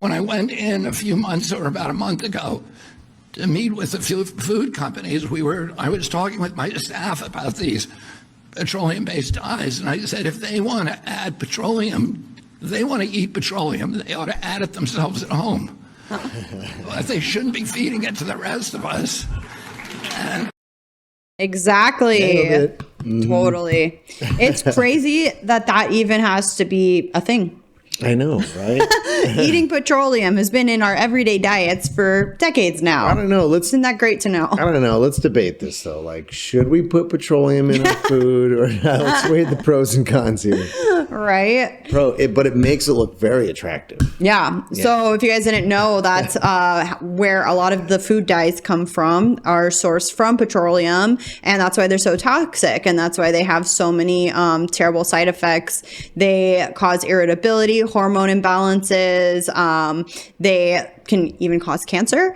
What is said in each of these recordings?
when I went in a few months or about a month ago to meet with a few food companies, I was talking with my staff about these petroleum-based dyes, and I said if they want to add petroleum, if they want to eat petroleum, they ought to add it themselves at home. But they shouldn't be feeding it to the rest of us. And exactly. Totally. It's crazy that even has to be a thing. I know, right? Eating petroleum has been in our everyday diets for decades now. I don't know. Isn't that great to know? I don't know. Let's debate this, though. Like, should we put petroleum in our food or not? Let's weigh the pros and cons here. Right. But it makes it look very attractive. Yeah. So if you guys didn't know, that's where a lot of the food dyes come from, are sourced from petroleum. And that's why they're so toxic. And that's why they have so many terrible side effects. They cause irritability, hormone imbalances. They can even cause cancer.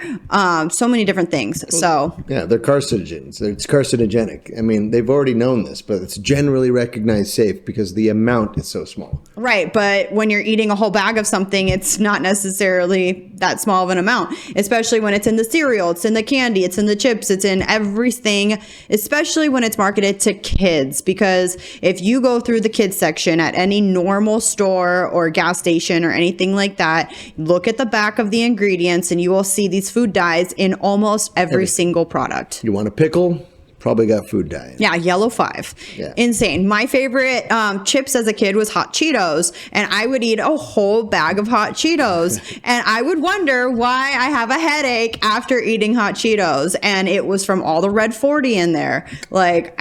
So many different things. So yeah, they're carcinogens. It's carcinogenic. I mean, they've already known this, but it's generally recognized safe because the amount is so small. Right. But when you're eating a whole bag of something, it's not necessarily that small of an amount, especially when it's in the cereal, it's in the candy, it's in the chips, it's in everything, especially when it's marketed to kids. Because if you go through the kids section at any normal store or gas station or anything like that, look at the back of the ingredients and you will see these food dyes in almost every single product. You want a pickle? Probably got food dye. Yeah, yellow 5. Yeah. Insane. My favorite chips as a kid was hot Cheetos, and I would eat a whole bag of hot Cheetos, and I would wonder why I have a headache after eating hot Cheetos, and it was from all the red 40 in there. Like,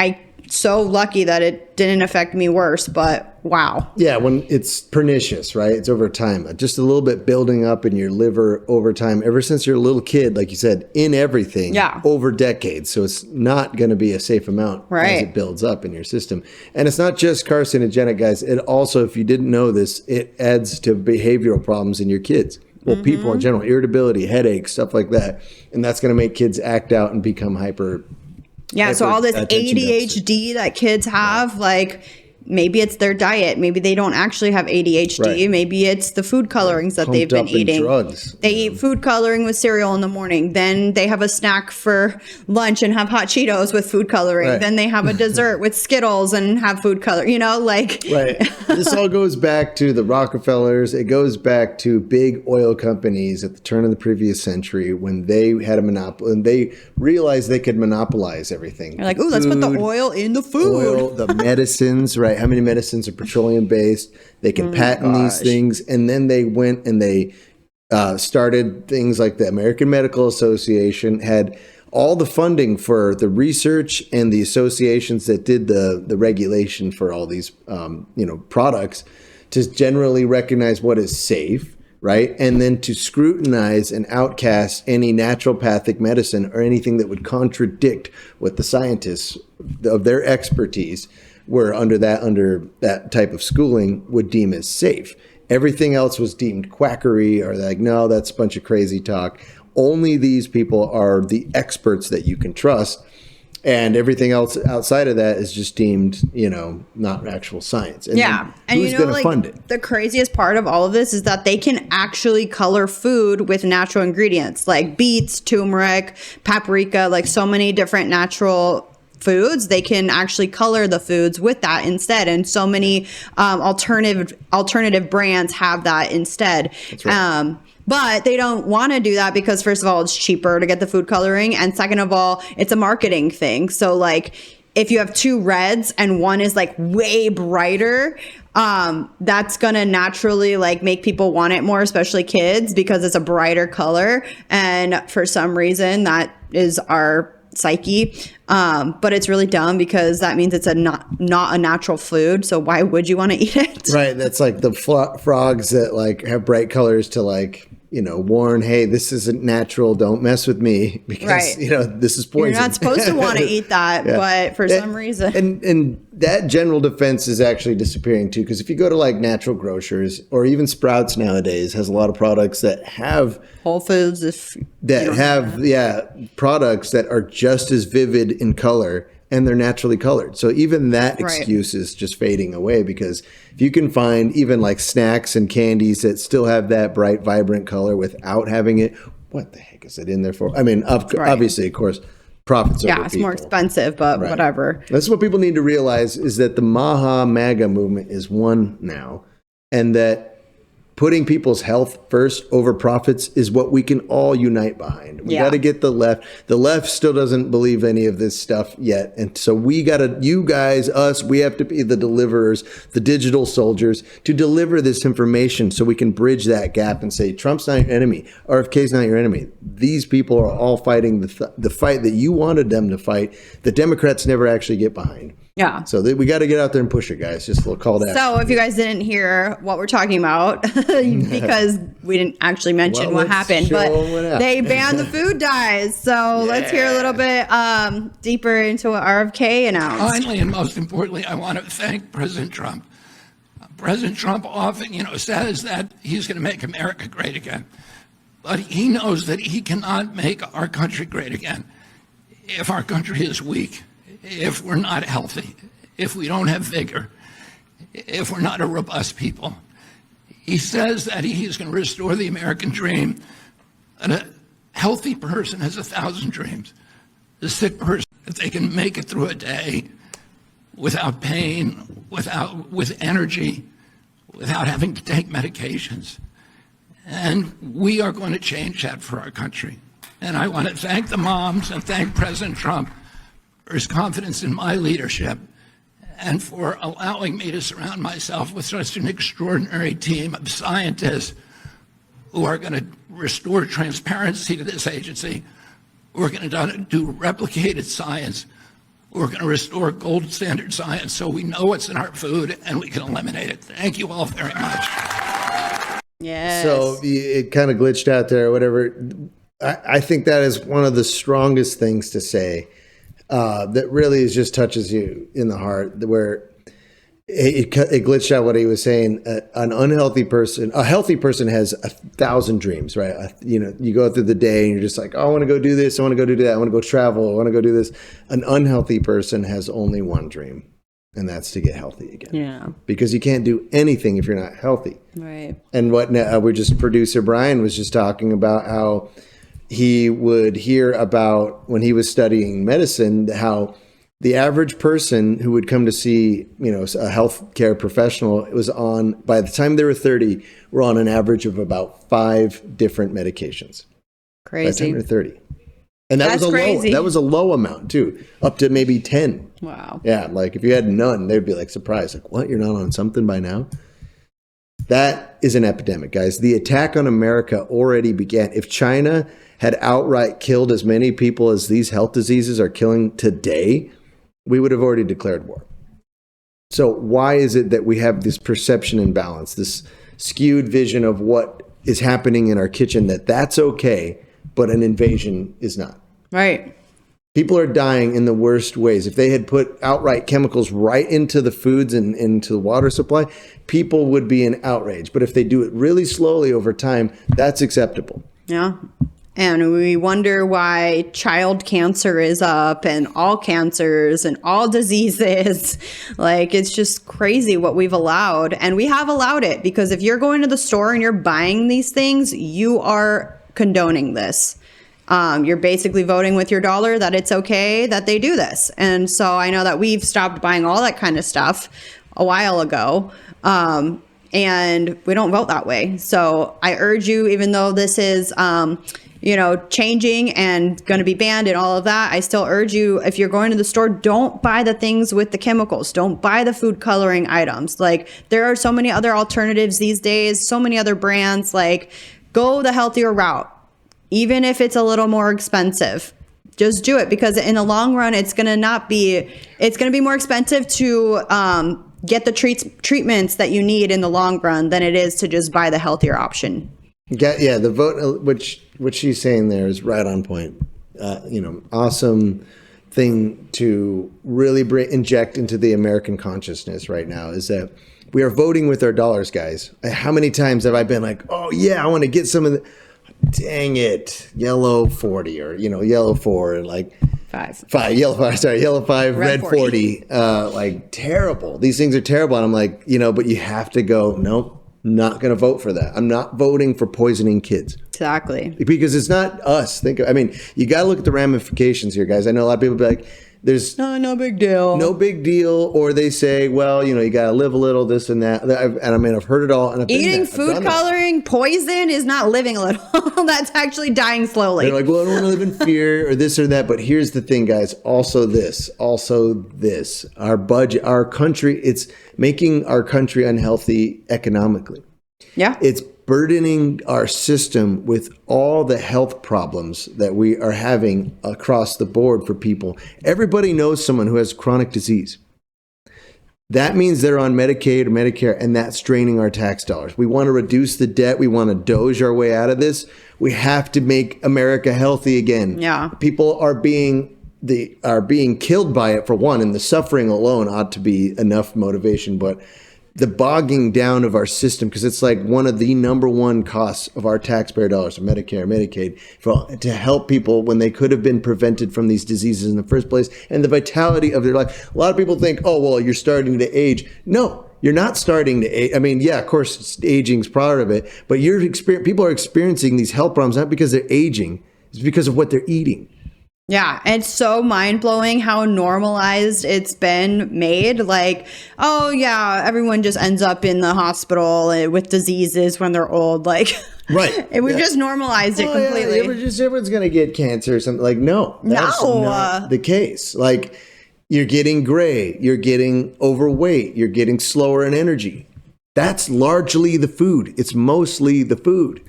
so lucky that it didn't affect me worse, but wow. Yeah, when it's pernicious, right? It's over time. Just a little bit building up in your liver over time, ever since you're a little kid, like you said, in everything, over decades. So it's not going to be a safe amount as it builds up in your system. And it's not just carcinogenic, guys. It also, if you didn't know this, it adds to behavioral problems in your kids. Well, people in general, irritability, headaches, stuff like that. And that's going to make kids act out and become hyper. Yeah, so all this ADHD that kids have, like, maybe it's their diet. Maybe they don't actually have ADHD. Right. Maybe it's the food colorings that they've been eating. Drugs. They eat food coloring with cereal in the morning. Then they have a snack for lunch and have hot Cheetos with food coloring. Right. Then they have a dessert with Skittles and have food coloring. You know, like. Right. This all goes back to the Rockefellers. It goes back to big oil companies at the turn of the previous century when they had a monopoly and they realized they could monopolize everything. They're like, ooh, let's put the oil in the food. Oil, the medicines, right? How many medicines are petroleum based? They can patent these things. And then they went and they started things like the American Medical Association, had all the funding for the research and the associations that did the regulation for all these products to generally recognize what is safe, right? And then to scrutinize and outcast any naturopathic medicine or anything that would contradict what the scientists of their expertise were under that type of schooling would deem as safe. Everything else was deemed quackery or like, no, that's a bunch of crazy talk. Only these people are the experts that you can trust. And everything else outside of that is just deemed, not actual science. And and who's going to fund it? The craziest part of all of this is that they can actually color food with natural ingredients like beets, turmeric, paprika, like so many different natural foods. They can actually color the foods with that instead, and so many alternative brands have that instead. That's right. But they don't want to do that because, first of all, it's cheaper to get the food coloring, and second of all, it's a marketing thing. So like if you have two reds and one is like way brighter, that's gonna naturally like make people want it more, especially kids, because it's a brighter color. And for some reason, that is our psyche. But it's really dumb because that means it's not a natural food. So why would you want to eat it? Right. That's like the frogs that like have bright colors to like, warn, hey, this isn't natural. Don't mess with me because, this is poison. You're not supposed to want to eat that, but for some reason. And that general defense is actually disappearing too. Because if you go to like natural grocers or even Sprouts nowadays has a lot of products that have Whole Foods, products that are just as vivid in color and they're naturally colored. So even that excuse is just fading away, because if you can find even like snacks and candies that still have that bright, vibrant color without having it, what the heck is it in there for? I mean, obviously, of course, profits over it's people. more expensive, but whatever. That's what people need to realize, is that the Maha MAGA movement is one now, and that putting people's health first over profits is what we can all unite behind. We got to get the left. The left still doesn't believe any of this stuff yet. And so we got to, you guys, us, we have to be the deliverers, the digital soldiers, to deliver this information so we can bridge that gap and say, Trump's not your enemy. RFK's not your enemy. These people are all fighting the fight that you wanted them to fight. The Democrats never actually get behind. Yeah. So we got to get out there and push it, guys. Just a little call to action. So if you guys didn't hear what we're talking about, because we didn't actually mention what happened, but they banned the food dyes. So let's hear a little bit deeper into what RFK announced. Finally, and most importantly, I want to thank President Trump. President Trump often, says that he's going to make America great again. But he knows that he cannot make our country great again if our country is weak, if we're not healthy, if we don't have vigor, if we're not a robust people. He says that he's going to restore the American dream. And a healthy person has 1,000 dreams. The sick person, if they can make it through a day without pain, with energy, without having to take medications. And we are going to change that for our country. And I want to thank the moms and thank President Trump for his confidence in my leadership and for allowing me to surround myself with such an extraordinary team of scientists who are going to restore transparency to this agency, who are going to do replicated science, who are going to restore gold standard science so we know what's in our food and we can eliminate it. Thank you all very much. Yes. So it kind of glitched out there or whatever. I think that is one of the strongest things to say. That really just touches you in the heart, where it glitched out what he was saying. An unhealthy person, a healthy person has 1,000 dreams, right? You go through the day and you're just like, oh, I want to go do this. I want to go do that. I want to go travel. I want to go do this. An unhealthy person has only one dream, and that's to get healthy again. Yeah. Because you can't do anything if you're not healthy. Right. And what producer Brian was just talking about, how he would hear about when he was studying medicine, how the average person who would come to see, a healthcare professional was on, by the time they were 30, were on an average of about 5 different medications. Crazy. By the time they were 30. And that was a low amount too, up to maybe 10. Wow. Yeah. Like if you had none, they'd be like surprised. Like, what? You're not on something by now? That is an epidemic, guys. The attack on America already began. If China had outright killed as many people as these health diseases are killing today, we would have already declared war. So why is it that we have this perception imbalance, this skewed vision of what is happening in our kitchen, that's okay, but an invasion is not? Right. People are dying in the worst ways. If they had put outright chemicals right into the foods and into the water supply, people would be in outrage. But if they do it really slowly over time, that's acceptable. Yeah. And we wonder why child cancer is up and all cancers and all diseases. Like, it's just crazy what we've allowed. And we have allowed it, because if you're going to the store and you're buying these things, you are condoning this. You're basically voting with your dollar that it's okay that they do this. And so I know that we've stopped buying all that kind of stuff a while ago. And we don't vote that way. So I urge you, even though this is, changing and going to be banned and all of that, I still urge you, if you're going to the store, don't buy the things with the chemicals. Don't buy the food coloring items. Like, there are so many other alternatives these days, so many other brands. Like, go the healthier route, even if it's a little more expensive. Just do it, because in the long run, it's going to be more expensive to get the treatments that you need in the long run than it is to just buy the healthier option. Yeah, the vote, which she's saying there is right on point. Awesome thing to really inject into the American consciousness right now is that we are voting with our dollars, guys. How many times have I been like, oh yeah, I want to get some of the, dang it, yellow 40 or, yellow 4, and like, Yellow 5, red 40. 40. Like terrible. These things are terrible. And I'm like, but you have to go, nope, not going to vote for that. I'm not voting for poisoning kids. Exactly. Because it's not us. You got to look at the ramifications here, guys. I know a lot of people be like, there's no big deal. No big deal. Or they say, well, you got to live a little, this and that. I've heard it all. And Eating food coloring, poison is not living a little. That's actually dying slowly. They're like, well, I don't want to live in fear or this or that. But here's the thing, guys. Also this. Our budget, our country, it's making our country unhealthy economically. Yeah. It's burdening our system with all the health problems that we are having across the board for people. Everybody knows someone who has chronic disease. That means they're on Medicaid or Medicare, and that's draining our tax dollars. We want to reduce the debt. We want to doge our way out of this. We have to make America healthy again. Yeah. People are being killed by it, for one, and the suffering alone ought to be enough motivation, but the bogging down of our system, because it's like one of the number one costs of our taxpayer dollars, of Medicare, Medicaid, to help people when they could have been prevented from these diseases in the first place, and the vitality of their life. A lot of people think, oh, well, you're starting to age. No, you're not starting to age. I mean, yeah, of course, aging's part of it, but people are experiencing these health problems not because they're aging, it's because of what they're eating. Yeah, it's so mind-blowing how normalized it's been made. Like, oh yeah, everyone just ends up in the hospital with diseases when they're old. Like, right. We've just normalized it completely. Yeah, everyone's going to get cancer or something. Like, no, that's not the case. Like, you're getting gray, you're getting overweight, you're getting slower in energy. That's largely the food. It's mostly the food.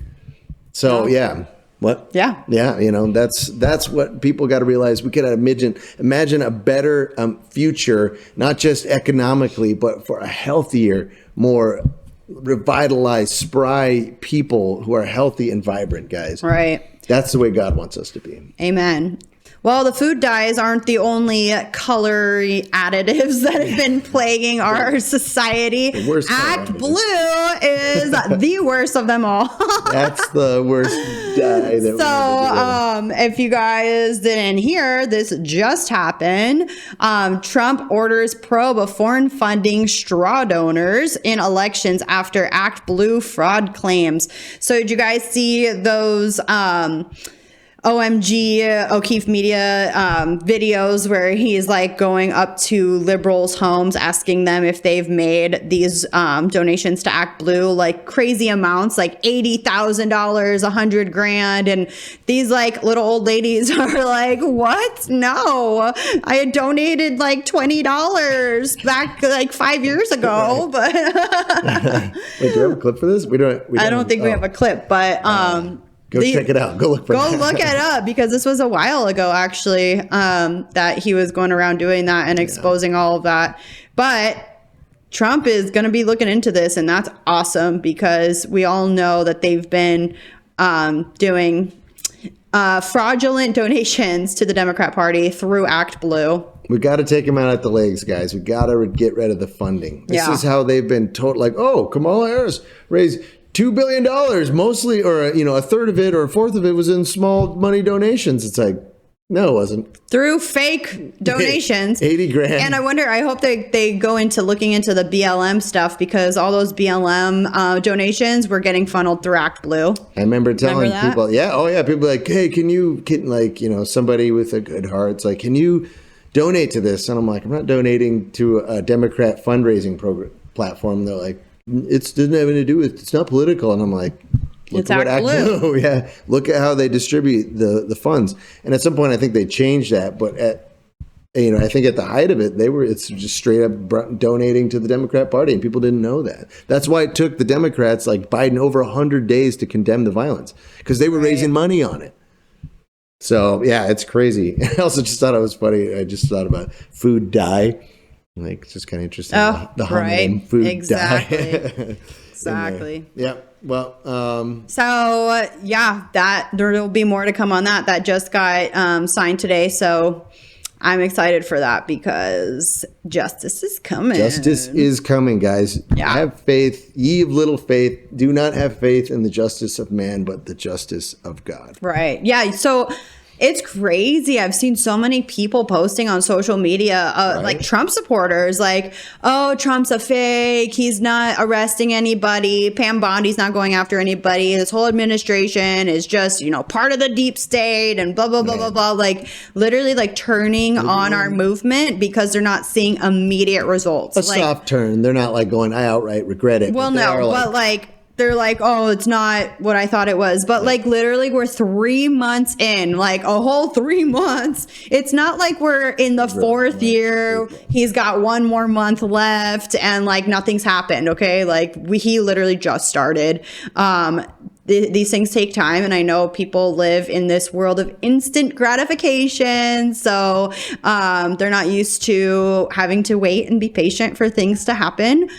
So, yeah. What? Yeah. Yeah. That's what people got to realize. We could imagine a better future, not just economically, but for a healthier, more revitalized, spry people who are healthy and vibrant, guys. Right. That's the way God wants us to be. Amen. Well, the food dyes aren't the only color additives that have been plaguing our society. The worst Act Blue is the worst of them all. That's the worst dye that if you guys didn't hear, this just happened. Trump orders probe of foreign funding straw donors in elections after Act Blue fraud claims. So did you guys see those OMG O'Keefe Media videos where he's like going up to liberals' homes asking them if they've made these donations to Act Blue, like crazy amounts, like $80,000, $100,000, and these like little old ladies are like, "What? No, I had donated like $20 back like 5 years ago." But Wait, do we have a clip for this? I don't think we have a clip, but Go check it out. Go look it up, because this was a while ago, actually, that he was going around doing that and exposing all of that. But Trump is going to be looking into this, and that's awesome, because we all know that they've been doing fraudulent donations to the Democrat Party through Act Blue. We got to take them out at the legs, guys. We got to get rid of the funding. This is how they've been told, like, oh, Kamala Harris raised $2 billion, mostly, or a third of it or a fourth of it was in small money donations. It's like, no, it wasn't. Through fake donations. 80 grand. And I hope they go into looking into the BLM stuff, because all those BLM donations were getting funneled through Act Blue. I remember telling people, people like, hey, can you somebody with a good heart, it's like, can you donate to this? And I'm like, I'm not donating to a Democrat fundraising platform. They're like, it doesn't have anything to do with, it's not political. And I'm like, look at Act Blue. Yeah, look at how they distribute the funds. And at some point, I think they changed that. But I think at the height of it, it's just straight up donating to the Democrat Party, and people didn't know that. That's why it took the Democrats, like Biden, over 100 days to condemn the violence, because they were raising money on it. So yeah, it's crazy. I also just thought it was funny. I just thought about food dye. Like, it's just kind of interesting. The homonym food dye. Exactly. Yeah. Well, that there will be more to come on that. That just got signed today. So I'm excited for that, because justice is coming. Justice is coming, guys. Yeah. Have faith, ye of little faith. Do not have faith in the justice of man, but the justice of God. Right. Yeah. So It's crazy. I've seen so many people posting on social media, like Trump supporters, like, oh, Trump's a fake. He's not arresting anybody. Pam Bondi's not going after anybody. This whole administration is just, part of the deep state and blah, blah, blah, blah, blah. Like literally like turning on our movement because they're not seeing immediate results. A soft turn. They're not like going, I outright regret it. Well, no, but like, they're like, oh, it's not what I thought it was. But like literally we're 3 months in, like a whole 3 months. It's not like we're in the fourth year. He's got one more month left and like nothing's happened. Okay. Like he literally just started. These things take time. And I know people live in this world of instant gratification. So they're not used to having to wait and be patient for things to happen.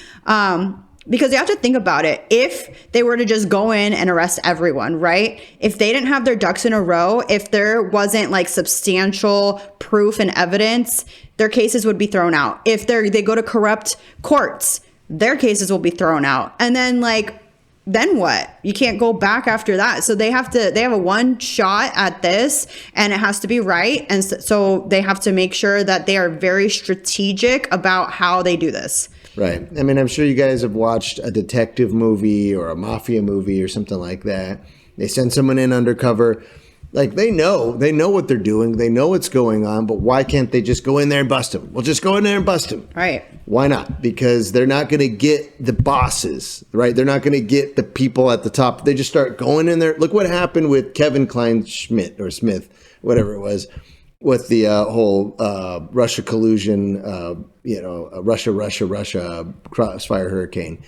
Because you have to think about it. If they were to just go in and arrest everyone, right? If they didn't have their ducks in a row, if there wasn't like substantial proof and evidence, their cases would be thrown out. If they go to corrupt courts, their cases will be thrown out. And then then what? You can't go back after that. So they have a one shot at this and it has to be right. And so they have to make sure that they are very strategic about how they do this. Right. I mean, I'm sure you guys have watched a detective movie or a mafia movie or something like that. They send someone in undercover. Like they know what they're doing. They know what's going on, but why can't they just go in there and bust them? We'll just go in there and bust them. Right. Why not? Because they're not going to get the bosses, right? They're not going to get the people at the top. They just start going in there. Look what happened with Kevin Klein-Schmidt or Smith, whatever it was, with the whole Russia collusion, Russia crossfire hurricane.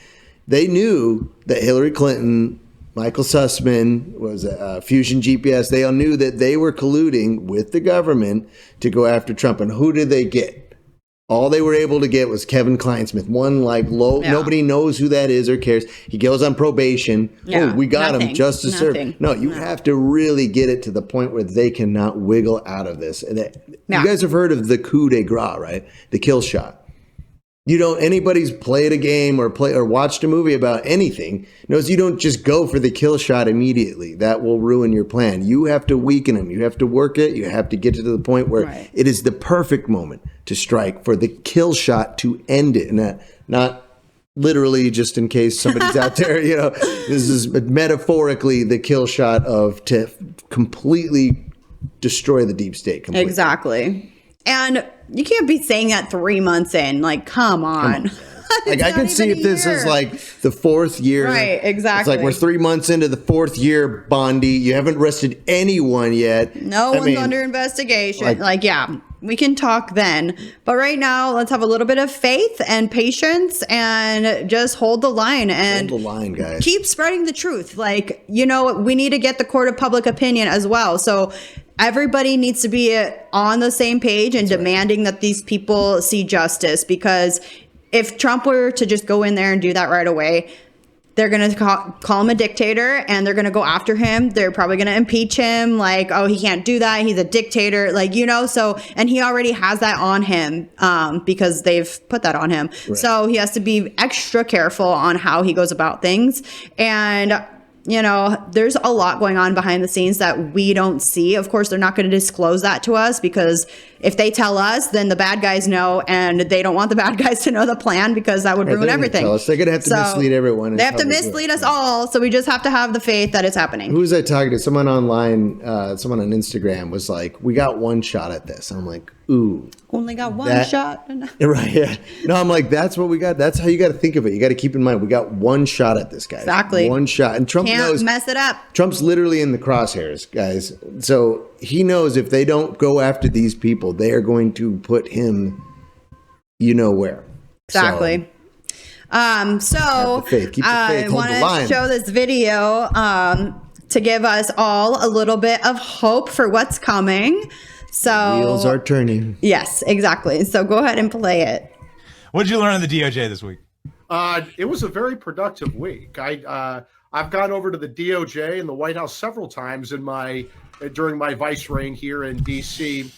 They knew that Hillary Clinton, Michael Sussman, was Fusion GPS. They all knew that they were colluding with the government to go after Trump. And who did they get? All they were able to get was Kevin Klein-Smith. One nobody knows who that is or cares. He goes on probation. Yeah, we got him just to serve. No, you have to really get it to the point where they cannot wiggle out of this. And you guys have heard of the coup de grace, right? The kill shot. Anybody's played a game or watched a movie about anything knows you don't just go for the kill shot immediately. That will ruin your plan. You have to weaken them. You have to work it. You have to get to the point where it is the perfect moment to strike for the kill shot to end it. And not literally, just in case somebody's out there, this is metaphorically the kill shot to completely destroy the deep state completely. Exactly. And you can't be saying that 3 months in. Like, come on. I can see if this is like the fourth year. Right, exactly. It's like we're 3 months into the fourth year, Bondi. You haven't arrested anyone yet. No one's under investigation. We can talk then. But right now, let's have a little bit of faith and patience and just hold the line. And hold the line, guys. Keep spreading the truth. We need to get the court of public opinion as well. So everybody needs to be on the same page and demanding that these people see justice, because if Trump were to just go in there and do that right away, they're going to call him a dictator and they're going to go after him. They're probably going to impeach him. Like, oh, he can't do that. He's a dictator. So, and he already has that on him because they've put that on him. Right. So he has to be extra careful on how he goes about things. And there's a lot going on behind the scenes that we don't see. Of course, they're not going to disclose that to us, because if they tell us, then the bad guys know, and they don't want the bad guys to know the plan, because that would ruin everything. They're going to have to mislead everyone. They have to mislead us all. So we just have to have the faith that it's happening. Who was I talking to? Someone online, someone on Instagram was like, we got one shot at this. And I'm like, ooh. Only got one shot? Right, yeah. No, I'm like, that's what we got. That's how you got to think of it. You got to keep in mind, we got one shot at this, guys. Exactly. One shot. And Trump Can't knows. Mess it up. Trump's literally in the crosshairs, guys. So he knows if they don't go after these people, they are going to put him, where. Exactly. So keep the faith. I want to show this video to give us all a little bit of hope for what's coming. So wheels are turning. Yes, exactly. So go ahead and play it. What did you learn on the DOJ this week? It was a very productive week. I've gone over to the DOJ and the White House several times during my vice reign here in D.C.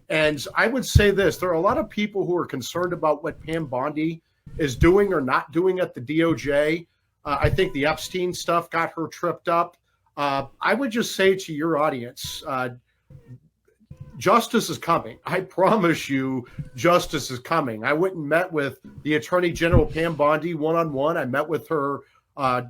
And I would say this: there are a lot of people who are concerned about what Pam Bondi is doing or not doing at the DOJ. I think the Epstein stuff got her tripped up. I would just say to your audience, justice is coming. I promise you, justice is coming. I went and met with the Attorney General Pam Bondi one-on-one. I met with her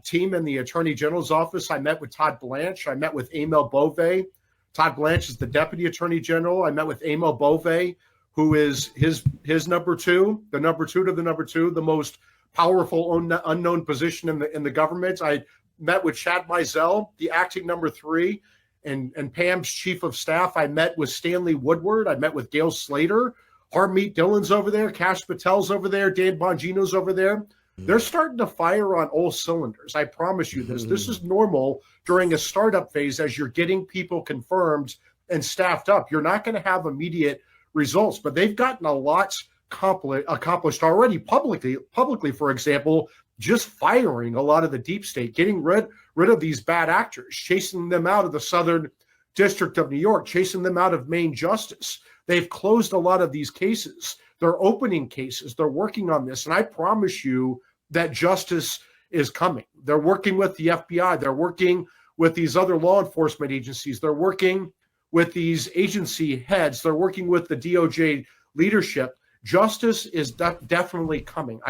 team in the Attorney General's office. I met with Todd Blanche. I met with Emil Bove. Todd Blanche is the Deputy Attorney General. I met with Emil Bove, who is his number two, the number two to the number two, the most powerful unknown position in the government. I met with Chad Mizell, the acting number three, and Pam's chief of staff. I met with Stanley Woodward. I met with Gail Slater. Harmeet Dillon's over there. Kash Patel's over there. Dan Bongino's over there. They're starting to fire on all cylinders. I promise you this. This is normal during a startup phase as you're getting people confirmed and staffed up. You're not going to have immediate results, but they've gotten a lot accomplished already publicly, for example, just firing a lot of the deep state, getting rid of these bad actors, chasing them out of the Southern District of New York, chasing them out of Main Justice. They've closed a lot of these cases. They're opening cases. They're working on this. And I promise you that justice is coming. They're working with the FBI. They're working with these other law enforcement agencies. They're working with these agency heads. They're working with the DOJ leadership. Justice is definitely coming.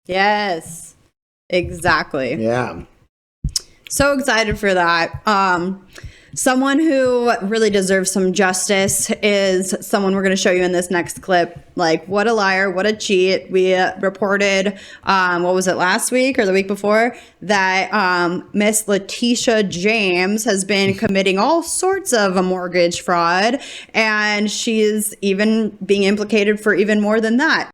Yes, exactly. Yeah. So excited for that. Someone who really deserves some justice is someone we're going to show you in this next clip. Like, what a liar, what a cheat. We reported, what was it, last week or the week before, that Miss Letitia James has been committing all sorts of a mortgage fraud, and she's even being implicated for even more than that.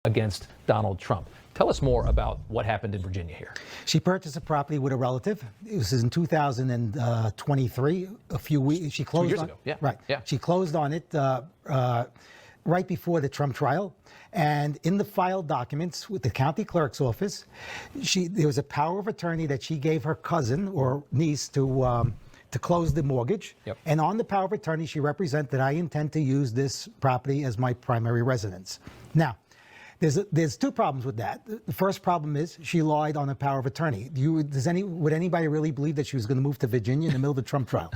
Against Donald Trump. Tell us more about what happened in Virginia here. She purchased a property with a relative. It was in 2023, a few weeks. She closed 2 years on, ago. Yeah. Right. Yeah. She closed on it right before the Trump trial. And in the filed documents with the county clerk's office, there was a power of attorney that she gave her cousin or niece to close the mortgage. Yep. And on the power of attorney, she represented, I intend to use this property as my primary residence. Now, there's two problems with that. The first problem is she lied on a power of attorney. Would anybody really believe that she was going to move to Virginia in the middle of the Trump trial?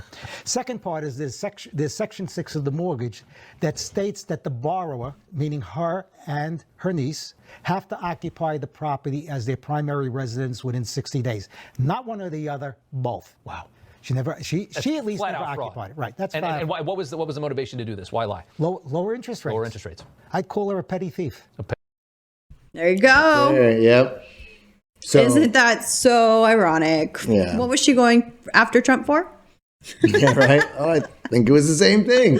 Second part is there's Section 6 of the mortgage that states that the borrower, meaning her and her niece, have to occupy the property as their primary residence within 60 days. Not one or the other, both. Wow. She at least never occupied it. Right. That's fine. And what was the motivation to do this? Why lie? Lower interest rates. Lower interest rates. I'd call her a petty thief. There you go. Yep. So, Isn't that so ironic? Yeah. What was she going after Trump for? yeah, right. Oh, I think it was the same thing.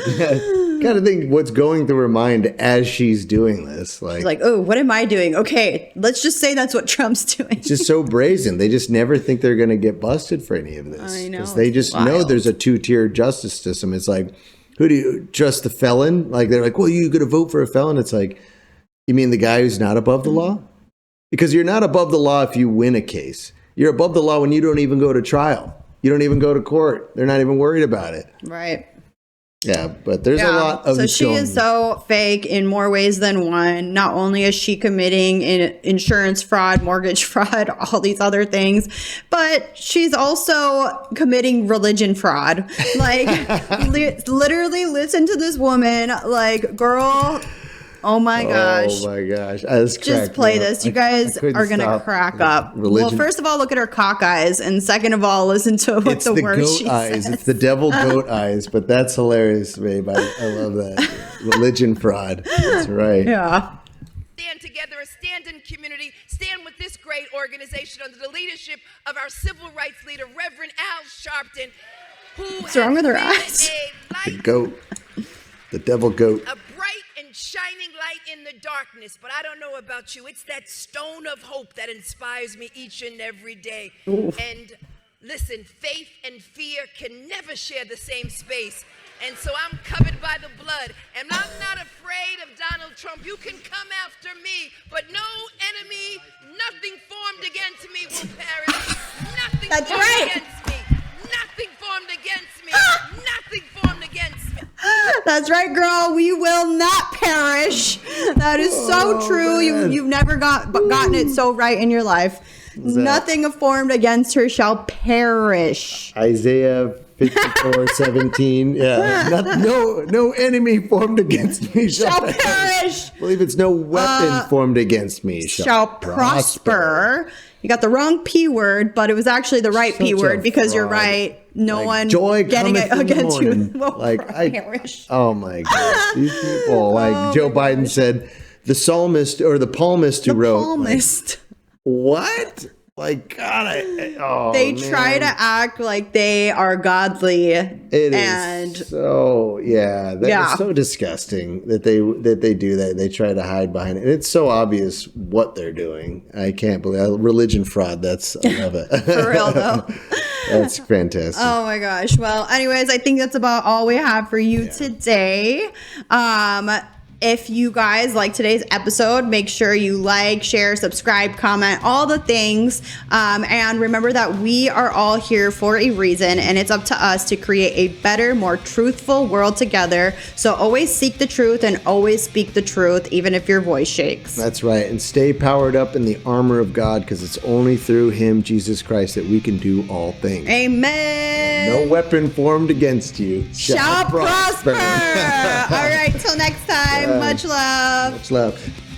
Kind of think what's going through her mind as she's doing this. She's like, oh, what am I doing? Okay, let's just say that's what Trump's doing. It's just so brazen. They just never think they're going to get busted for any of this. I know. Because they just know there's a two-tier justice system. It's like, who do you trust, the felon? Like, they're like, well, you're going to vote for a felon. It's like, you mean the guy who's not above the law? Because you're not above the law if you win a case. You're above the law when you don't even go to trial. You don't even go to court. They're not even worried about it. Right. Yeah, but there's a lot of so she is so fake in more ways than one. Not only is she committing insurance fraud, mortgage fraud, all these other things, but she's also committing religion fraud. Like, literally listen to this woman. Like, girl, oh my gosh. Oh my gosh. Just play this. You guys are going to crack up. Religion. Well, first of all, look at her cock eyes. And second of all, listen to what It's the the words goat she eyes. says. It's the devil goat eyes, but that's hilarious, babe. I love that. Religion fraud. That's right. Yeah. Stand together, a stand in community, stand with this great organization under the leadership of our civil rights leader, Reverend Al Sharpton, who What's wrong with her has eyes? been a The light, goat. The devil goat. a bright and shining light in the darkness. But I don't know about you. It's that stone of hope that inspires me each and every day. And listen, faith and fear can never share the same space. And so I'm covered by the blood. And I'm not afraid of Donald Trump. You can come after me, but no enemy, nothing formed against me will perish. Nothing That's formed right. against me. Nothing formed against me. Nothing formed against me. That's right, girl. We will not perish. That is so true. You've never gotten it so right in your life. Nothing formed against her shall perish. Isaiah 54:17. Yeah. No enemy formed against me Shall perish. I believe it's no weapon formed against me Shall prosper. You got the wrong P word, but it was actually the right P Such a word because you're fraud. right. No Like, one joy getting it cometh in the against you. morning. will perish. Oh my gosh. These people, like Joe Biden said, the psalmist or the palmist who The wrote. palmist. What? Like, God, They try to act like they are godly. It is so That is so disgusting that they do that. They try to hide behind it. And it's so obvious what they're doing. I can't believe religion fraud. I love it. For real though. That's fantastic. Oh my gosh. Well, anyways, I think that's about all we have for you today. If you guys like today's episode, make sure you like, share, subscribe, comment, all the things. And remember that we are all here for a reason, and it's up to us to create a better, more truthful world together. So always seek the truth and always speak the truth, even if your voice shakes. That's right. And stay powered up in the armor of God, because it's only through him, Jesus Christ, that we can do all things. Amen. No weapon formed against you shall prosper. All right. Till next time. Much love. Much love.